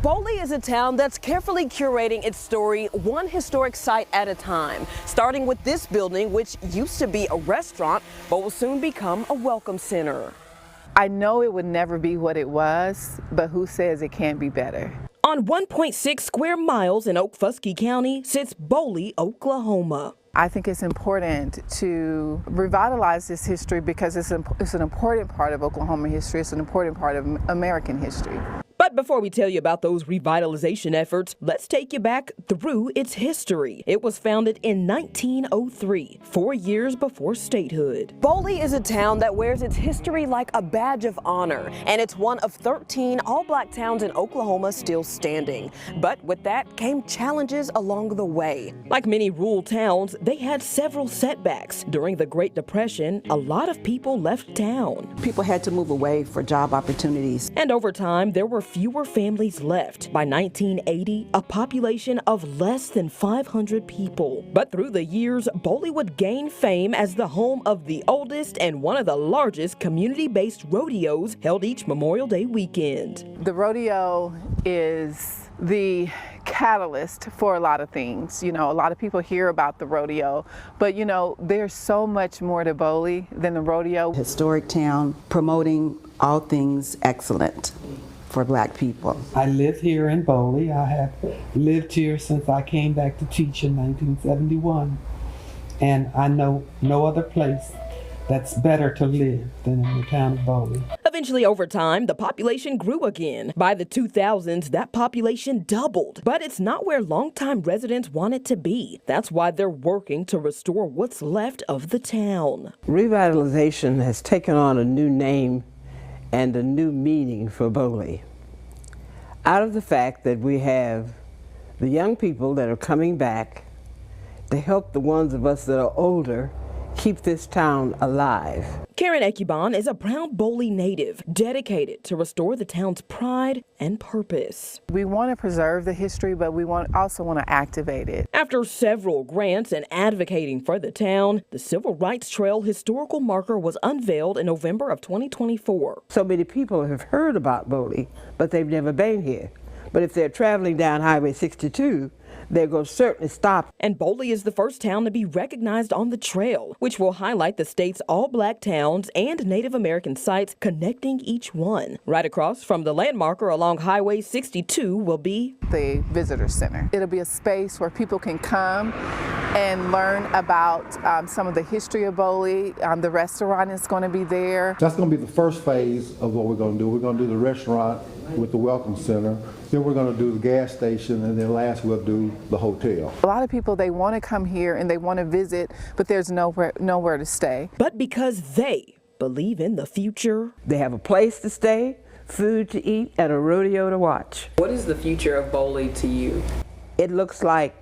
Boley is a town that's carefully curating its story one historic site at a time, starting with this building, which used to be a restaurant, but will soon become a welcome center. I know it would never be what it was, but who says it can't be better? On 1.6 square miles in Okfuskee County sits Boley, Oklahoma. I think it's important to revitalize this history because it's an important part of Oklahoma history. It's an important part of American history. But before we tell you about those revitalization efforts, let's take you back through its history. It was founded in 1903, 4 years before statehood. Boley is a town that wears its history like a badge of honor, and it's one of 13 all-black towns in Oklahoma still standing. But with that came challenges along the way. Like many rural towns, they had several setbacks. During the Great Depression, a lot of people left town. People had to move away for job opportunities. And over time, there were fewer families left. By 1980, a population of less than 500 people. But through the years, Boley would gain fame as the home of the oldest and one of the largest community-based rodeos held each Memorial Day weekend. The rodeo is the catalyst for a lot of things. You know, a lot of people hear about the rodeo, but you know, there's so much more to Boley than the rodeo. Historic town promoting all things excellent for black people. I live here in Boley. I have lived here since I came back to teach in 1971. And I know no other place that's better to live than in the town of Boley. Eventually, over time, the population grew again. By the 2000s, that population doubled. But it's not where longtime residents want it to be. That's why they're working to restore what's left of the town. Revitalization has taken on a new name and a new meaning for Boley. Out of the fact that we have the young people that are coming back to help the ones of us that are older keep this town alive. Karen Ekubon is a Brown Boley native, dedicated to restore the town's pride and purpose. We want to preserve the history, but we also want to activate it. After several grants and advocating for the town, the Civil Rights Trail historical marker was unveiled in November of 2024. So many people have heard about Boley, but they've never been here. But if they're traveling down Highway 62, they're going to certainly stop. And Boley is the first town to be recognized on the trail, which will highlight the state's all-black towns and Native American sites connecting each one. Right across from the landmarker along Highway 62 will be the Visitor Center. It'll be a space where people can come and learn about some of the history of Boley. The restaurant is going to be there. That's going to be the first phase of what we're going to do. We're going to do the restaurant with the Welcome Center. Then we're going to do the gas station, and then last we'll do the hotel. A lot of people, they want to come here and they want to visit, but there's nowhere to stay. But because they believe in the future, they have a place to stay, food to eat, and a rodeo to watch. What is the future of Boley to you? It looks like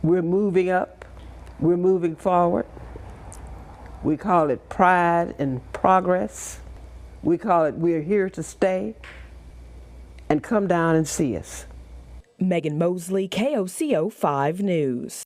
we're moving up, we're moving forward. We call it pride and progress. We call it we're here to stay, and come down and see us. Megan Mosley, KOCO 5 News.